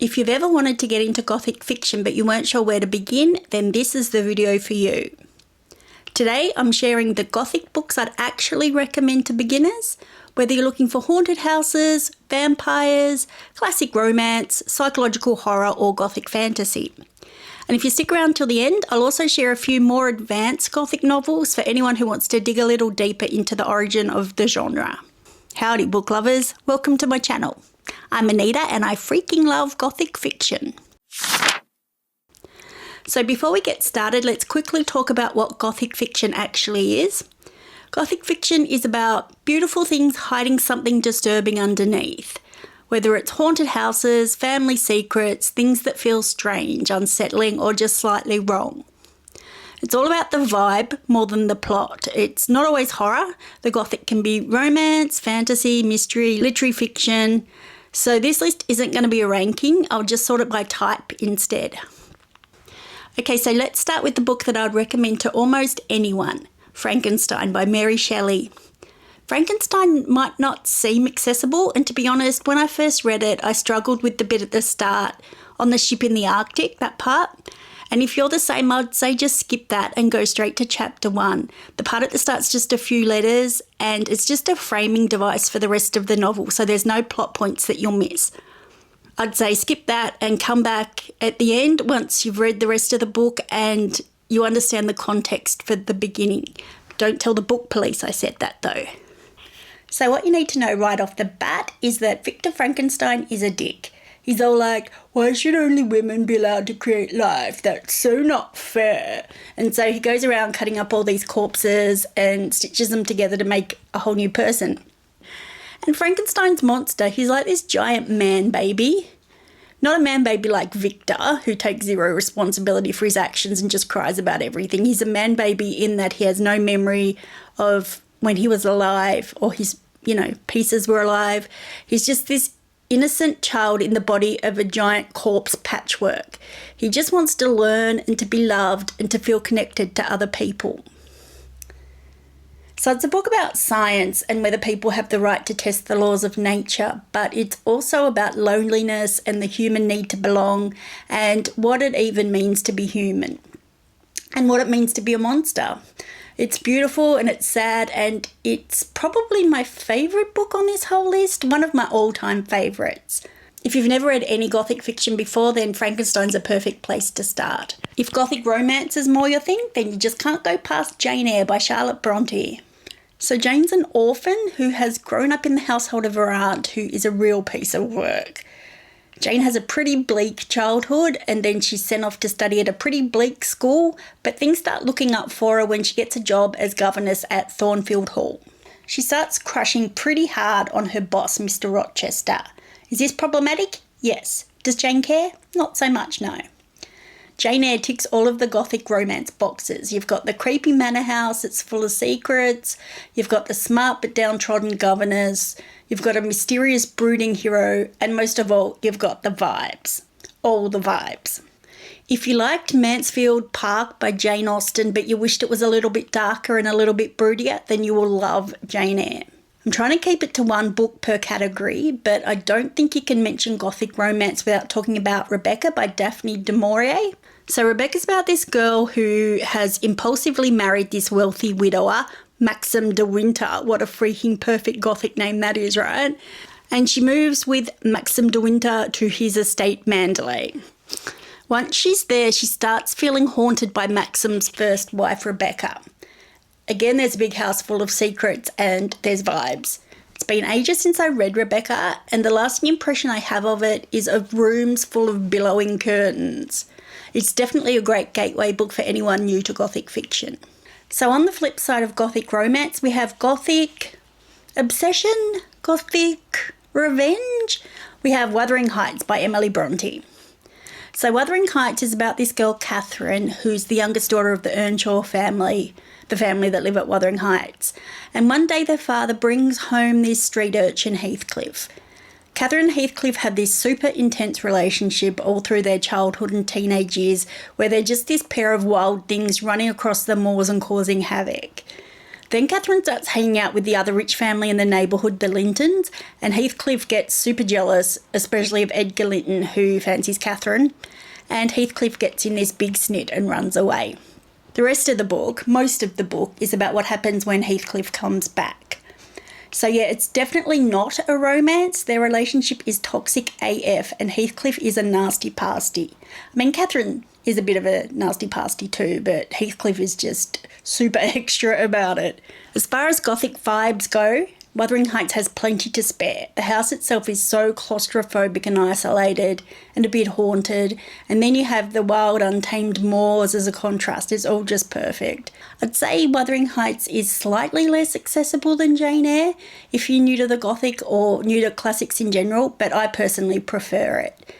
If you've ever wanted to get into Gothic fiction but you weren't sure where to begin, then this is the video for you. Today I'm sharing the Gothic books I'd actually recommend to beginners, whether you're looking for haunted houses, vampires, classic romance, psychological horror or Gothic fantasy. And if you stick around till the end, I'll also share a few more advanced Gothic novels for anyone who wants to dig a little deeper into the origin of the genre. Howdy book lovers, welcome to my channel. I'm Anita and I freaking love Gothic fiction. So before we get started, let's quickly talk about what Gothic fiction actually is. Gothic fiction is about beautiful things hiding something disturbing underneath. Whether it's haunted houses, family secrets, things that feel strange, unsettling or just slightly wrong. It's all about the vibe more than the plot. It's not always horror. The Gothic can be romance, fantasy, mystery, literary fiction. So this list isn't going to be a ranking. I'll just sort it by type instead. Okay, so let's start with the book that I'd recommend to almost anyone, Frankenstein by Mary Shelley. Frankenstein might not seem accessible, and to be honest, when I first read it, I struggled with the bit at the start on the ship in the Arctic, that part. And if you're the same, I'd say just skip that and go straight to chapter 1. The part at the start's just a few letters and it's just a framing device for the rest of the novel, so there's no plot points that you'll miss. I'd say skip that and come back at the end once you've read the rest of the book and you understand the context for the beginning. Don't tell the book police I said that though. So what you need to know right off the bat is that Victor Frankenstein is a dick. He's all like, why should only women be allowed to create life? That's so not fair. And so he goes around cutting up all these corpses and stitches them together to make a whole new person. And Frankenstein's monster, he's like this giant man baby. Not a man baby like Victor, who takes zero responsibility for his actions and just cries about everything. He's a man baby in that he has no memory of when he was alive or his, pieces were alive. He's just this innocent child in the body of a giant corpse patchwork. He just wants to learn and to be loved and to feel connected to other people. So it's a book about science and whether people have the right to test the laws of nature, but it's also about loneliness and the human need to belong and what it even means to be human and what it means to be a monster. It's beautiful and it's sad and it's probably my favourite book on this whole list, one of my all-time favourites. If you've never read any Gothic fiction before, then Frankenstein's a perfect place to start. If Gothic romance is more your thing, then you just can't go past Jane Eyre by Charlotte Bronte. So Jane's an orphan who has grown up in the household of her aunt, who is a real piece of work. Jane has a pretty bleak childhood and then she's sent off to study at a pretty bleak school, but things start looking up for her when she gets a job as governess at Thornfield Hall. She starts crushing pretty hard on her boss, Mr. Rochester. Is this problematic? Yes. Does Jane care? Not so much, no. Jane Eyre ticks all of the Gothic romance boxes. You've got the creepy manor house, it's full of secrets. You've got the smart but downtrodden governess. You've got a mysterious brooding hero. And most of all, you've got the vibes. All the vibes. If you liked Mansfield Park by Jane Austen, but you wished it was a little bit darker and a little bit broodier, then you will love Jane Eyre. I'm trying to keep it to one book per category, but I don't think you can mention Gothic romance without talking about Rebecca by Daphne du Maurier. So Rebecca's about this girl who has impulsively married this wealthy widower, Maxim de Winter. What a freaking perfect Gothic name that is, right? And she moves with Maxim de Winter to his estate Mandalay. Once she's there, she starts feeling haunted by Maxim's first wife, Rebecca. Again, there's a big house full of secrets and there's vibes. It's been ages since I read Rebecca, and the lasting impression I have of it is of rooms full of billowing curtains. It's definitely a great gateway book for anyone new to Gothic fiction. So on the flip side of Gothic romance, we have Gothic obsession, Gothic revenge. We have Wuthering Heights by Emily Bronte. So Wuthering Heights is about this girl, Catherine, who's the youngest daughter of the Earnshaw family, the family that live at Wuthering Heights. And one day their father brings home this street urchin, Heathcliff. Catherine and Heathcliff have this super intense relationship all through their childhood and teenage years, where they're just this pair of wild things running across the moors and causing havoc. Then Catherine starts hanging out with the other rich family in the neighbourhood, the Lintons, and Heathcliff gets super jealous, especially of Edgar Linton, who fancies Catherine, and Heathcliff gets in this big snit and runs away. The rest of the book, most of the book, is about what happens when Heathcliff comes back. So yeah, it's definitely not a romance. Their relationship is toxic AF, and Heathcliff is a nasty pasty. I mean, Catherine is a bit of a nasty pasty too, but Heathcliff is just super extra about it. As far as Gothic vibes go, Wuthering Heights has plenty to spare. The house itself is so claustrophobic and isolated and a bit haunted, and then you have the wild untamed moors as a contrast. It's all just perfect. I'd say Wuthering Heights is slightly less accessible than Jane Eyre if you're new to the Gothic or new to classics in general, but I personally prefer it.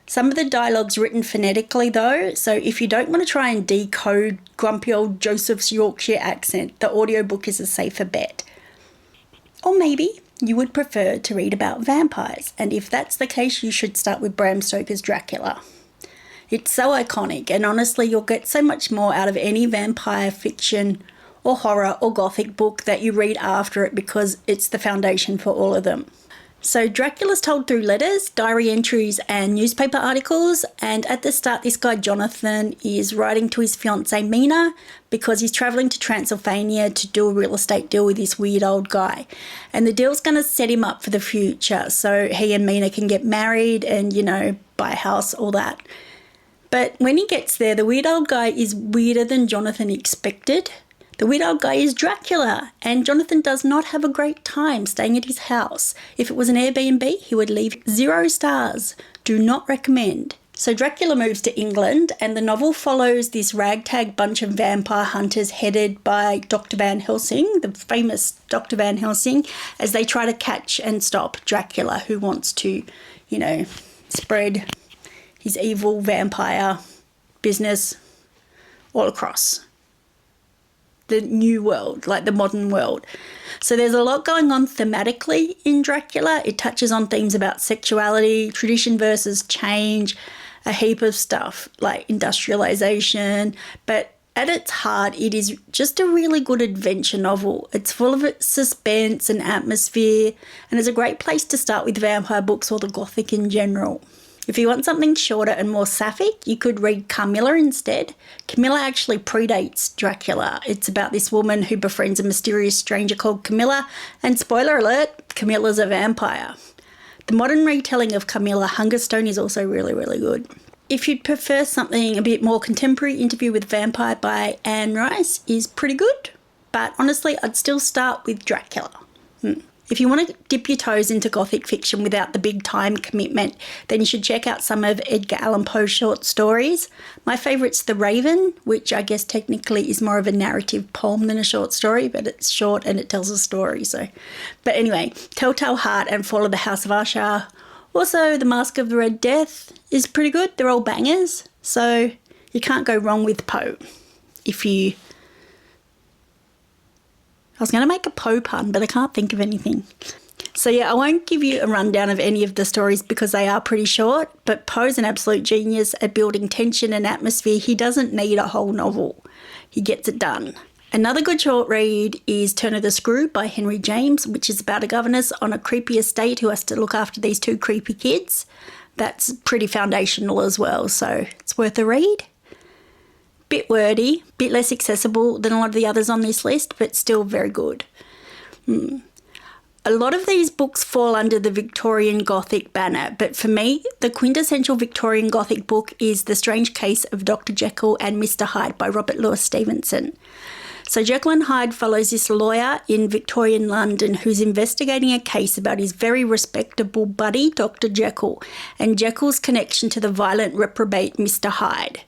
Some of the dialogue's written phonetically though, so if you don't want to try and decode grumpy old Joseph's Yorkshire accent, the audiobook is a safer bet. Or maybe you would prefer to read about vampires, and if that's the case, you should start with Bram Stoker's Dracula. It's so iconic, and honestly, you'll get so much more out of any vampire fiction or horror or Gothic book that you read after it because it's the foundation for all of them. So Dracula's told through letters, diary entries and newspaper articles, and at the start this guy Jonathan is writing to his fiancée Mina because he's travelling to Transylvania to do a real estate deal with this weird old guy. And the deal's going to set him up for the future so he and Mina can get married and, buy a house, all that. But when he gets there, the weird old guy is weirder than Jonathan expected. The weird old guy is Dracula, and Jonathan does not have a great time staying at his house. If it was an Airbnb, he would leave 0 stars. Do not recommend. So Dracula moves to England, and the novel follows this ragtag bunch of vampire hunters headed by Dr. Van Helsing, the famous Dr. Van Helsing, as they try to catch and stop Dracula, who wants to, spread his evil vampire business all across the new world, like the modern world. So there's a lot going on thematically in Dracula. It touches on themes about sexuality, tradition versus change, a heap of stuff like industrialization. But at its heart, it is just a really good adventure novel. It's full of suspense and atmosphere, and it's a great place to start with vampire books or the Gothic in general. If you want something shorter and more sapphic, you could read Camilla instead. Camilla actually predates Dracula. It's about this woman who befriends a mysterious stranger called Camilla, and spoiler alert, Camilla's a vampire. The modern retelling of Camilla, Hungerstone, is also really, really good. If you'd prefer something a bit more contemporary, Interview with Vampire by Anne Rice is pretty good, but honestly, I'd still start with Dracula. If you want to dip your toes into Gothic fiction without the big time commitment, then you should check out some of Edgar Allan Poe's short stories. My favourite's The Raven, which I guess technically is more of a narrative poem than a short story, but it's short and it tells a story. But anyway, Telltale Heart and Fall of the House of Usher. Also, The Mask of the Red Death is pretty good. They're all bangers, so you can't go wrong with Poe. I was going to make a Poe pun, but I can't think of anything. So yeah, I won't give you a rundown of any of the stories because they are pretty short, but Poe's an absolute genius at building tension and atmosphere. He doesn't need a whole novel. He gets it done. Another good short read is Turn of the Screw by Henry James, which is about a governess on a creepy estate who has to look after these 2 creepy kids. That's pretty foundational as well, so it's worth a read. Bit wordy, bit less accessible than a lot of the others on this list, but still very good. A lot of these books fall under the Victorian Gothic banner, but for me, the quintessential Victorian Gothic book is The Strange Case of Dr. Jekyll and Mr. Hyde by Robert Louis Stevenson. So Jekyll and Hyde follows this lawyer in Victorian London who's investigating a case about his very respectable buddy, Dr. Jekyll, and Jekyll's connection to the violent reprobate Mr. Hyde.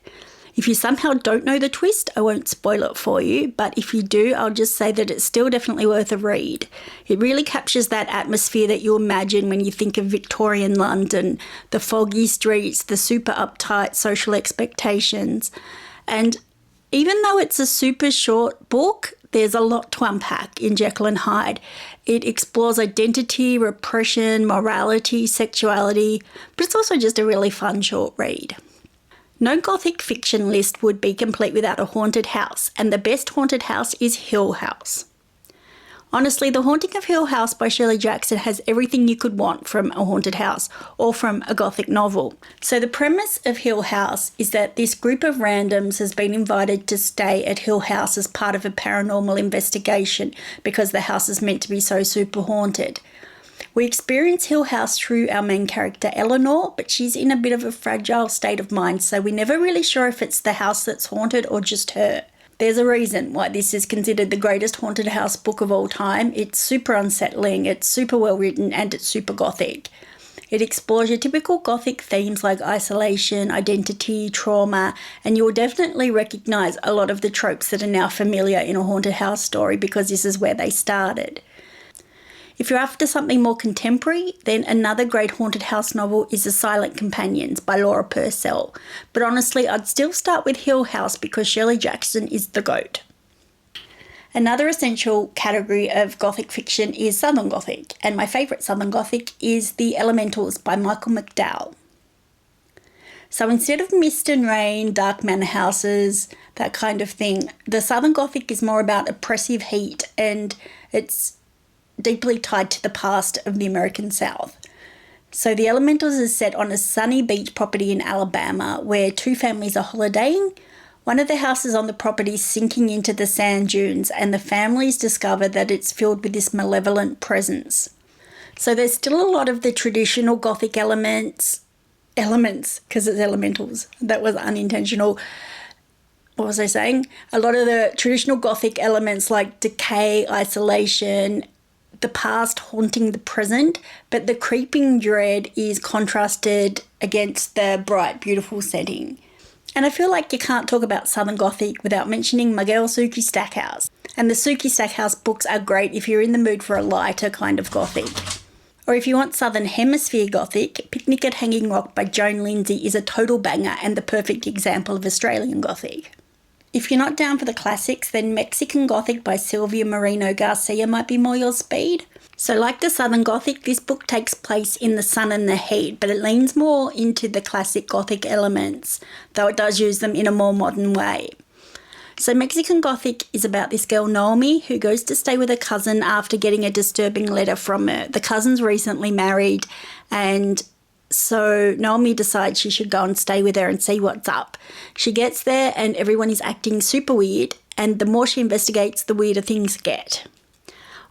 If you somehow don't know the twist, I won't spoil it for you, but if you do, I'll just say that it's still definitely worth a read. It really captures that atmosphere that you imagine when you think of Victorian London, the foggy streets, the super uptight social expectations. And even though it's a super short book, there's a lot to unpack in Jekyll and Hyde. It explores identity, repression, morality, sexuality, but it's also just a really fun short read. No Gothic fiction list would be complete without a haunted house, and the best haunted house is Hill House. Honestly, The Haunting of Hill House by Shirley Jackson has everything you could want from a haunted house or from a Gothic novel. So the premise of Hill House is that this group of randoms has been invited to stay at Hill House as part of a paranormal investigation because the house is meant to be so super haunted. We experience Hill House through our main character Eleanor, but she's in a bit of a fragile state of mind, so we're never really sure if it's the house that's haunted or just her. There's a reason why this is considered the greatest haunted house book of all time. It's super unsettling, it's super well written, and it's super gothic. It explores your typical gothic themes like isolation, identity, trauma, and you'll definitely recognise a lot of the tropes that are now familiar in a haunted house story because this is where they started. If you're after something more contemporary, then another great haunted house novel is The Silent Companions by Laura Purcell. But honestly, I'd still start with Hill House because Shirley Jackson is the GOAT. Another essential category of Gothic fiction is Southern Gothic, and my favourite Southern Gothic is The Elementals by Michael McDowell. So instead of mist and rain, dark manor houses, that kind of thing, the Southern Gothic is more about oppressive heat, and it's deeply tied to the past of the American South. So The Elementals is set on a sunny beach property in Alabama where two families are holidaying. One of the houses on the property is sinking into the sand dunes and the families discover that it's filled with this malevolent presence. So there's still a lot of the traditional Gothic elements, because it's elementals. That was unintentional. What was I saying? A lot of the traditional Gothic elements like decay, isolation, the past haunting the present, but the creeping dread is contrasted against the bright, beautiful setting. And I feel like you can't talk about Southern Gothic without mentioning my girl Sookie Stackhouse. And the Sookie Stackhouse books are great if you're in the mood for a lighter kind of Gothic. Or if you want Southern Hemisphere Gothic, Picnic at Hanging Rock by Joan Lindsay is a total banger and the perfect example of Australian Gothic. If you're not down for the classics, then Mexican Gothic by Silvia Moreno Garcia might be more your speed. So like the Southern Gothic, this book takes place in the sun and the heat, but it leans more into the classic Gothic elements, though it does use them in a more modern way. So Mexican Gothic is about this girl Naomi who goes to stay with a cousin after getting a disturbing letter from her. The cousin's recently married, and so Naomi decides she should go and stay with her and see what's up. She gets there and everyone is acting super weird, and the more she investigates, the weirder things get.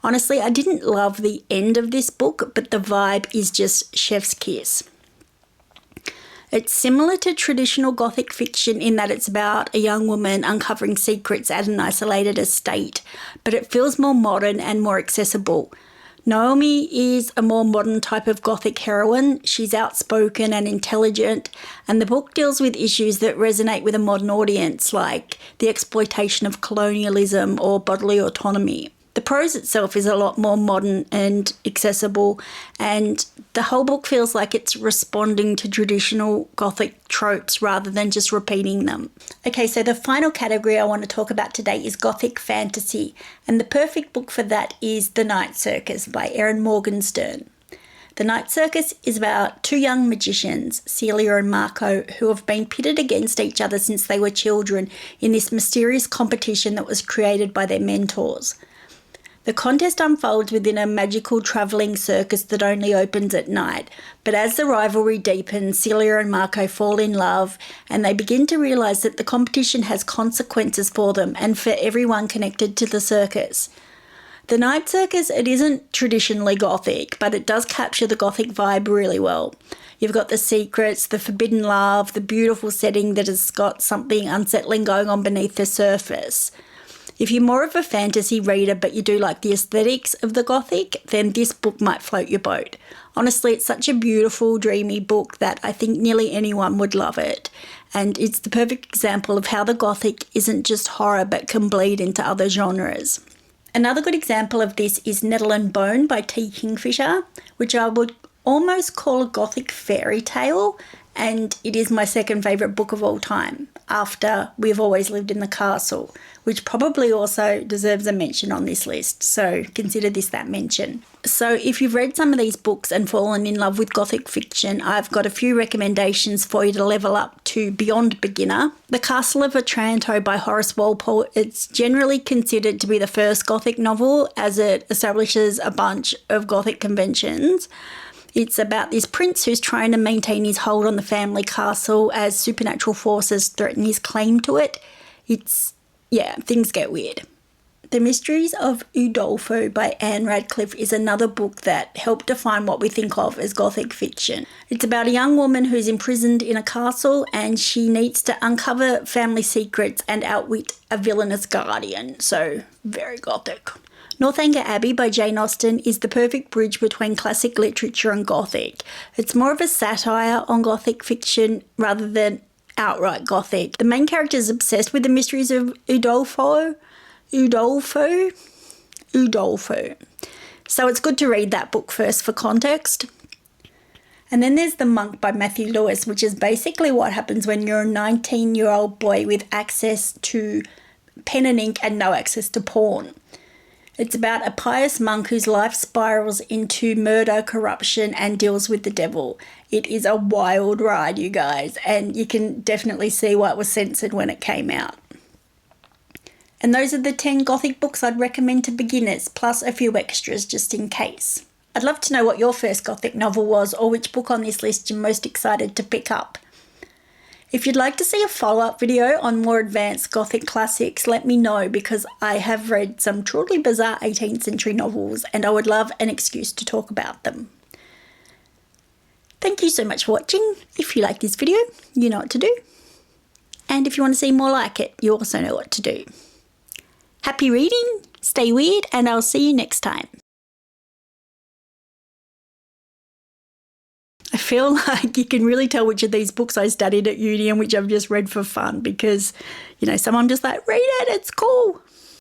Honestly, I didn't love the end of this book, but the vibe is just chef's kiss. It's similar to traditional Gothic fiction in that it's about a young woman uncovering secrets at an isolated estate, but it feels more modern and more accessible. Naomi is a more modern type of Gothic heroine. She's outspoken and intelligent, and the book deals with issues that resonate with a modern audience, like the exploitation of colonialism or bodily autonomy. The prose itself is a lot more modern and accessible, and the whole book feels like it's responding to traditional Gothic tropes rather than just repeating them. Okay, so the final category I want to talk about today is Gothic fantasy, and the perfect book for that is The Night Circus by Erin Morgenstern. The Night Circus is about two young magicians, Celia and Marco, who have been pitted against each other since they were children in this mysterious competition that was created by their mentors. The contest unfolds within a magical travelling circus that only opens at night, but as the rivalry deepens, Celia and Marco fall in love and they begin to realise that the competition has consequences for them and for everyone connected to the circus. The Night Circus, it isn't traditionally Gothic, but it does capture the Gothic vibe really well. You've got the secrets, the forbidden love, the beautiful setting that has got something unsettling going on beneath the surface. If you're more of a fantasy reader but you do like the aesthetics of the Gothic, then this book might float your boat. Honestly, it's such a beautiful, dreamy book that I think nearly anyone would love it. And it's the perfect example of how the Gothic isn't just horror but can bleed into other genres. Another good example of this is Nettle and Bone by T. Kingfisher, which I would almost call a Gothic fairy tale, and it is my second favourite book of all time, after We've Always Lived in the Castle, which probably also deserves a mention on this list, so consider this that mention. So if you've read some of these books and fallen in love with Gothic fiction, I've got a few recommendations for you to level up to Beyond Beginner. The Castle of Otranto by Horace Walpole, it's generally considered to be the first Gothic novel as it establishes a bunch of Gothic conventions. It's about this prince who's trying to maintain his hold on the family castle as supernatural forces threaten his claim to it. Things get weird. The Mysteries of Udolpho by Anne Radcliffe is another book that helped define what we think of as Gothic fiction. It's about a young woman who's imprisoned in a castle and she needs to uncover family secrets and outwit a villainous guardian. So, very Gothic. Northanger Abbey by Jane Austen is the perfect bridge between classic literature and Gothic. It's more of a satire on Gothic fiction rather than outright Gothic. The main character is obsessed with the mysteries of Udolpho. So it's good to read that book first for context. And then there's The Monk by Matthew Lewis, which is basically what happens when you're a 19-year-old boy with access to pen and ink and no access to porn. It's about a pious monk whose life spirals into murder, corruption, and deals with the devil. It is a wild ride, you guys, and you can definitely see why it was censored when it came out. And those are the 10 Gothic books I'd recommend to beginners, plus a few extras just in case. I'd love to know what your first Gothic novel was or which book on this list you're most excited to pick up. If you'd like to see a follow-up video on more advanced Gothic classics, let me know because I have read some truly bizarre 18th century novels and I would love an excuse to talk about them. Thank you so much for watching. If you like this video, you know what to do. And if you want to see more like it, you also know what to do. Happy reading, stay weird, and I'll see you next time. I feel like you can really tell which of these books I studied at uni and which I've just read for fun because, some I'm just like, read it, it's cool.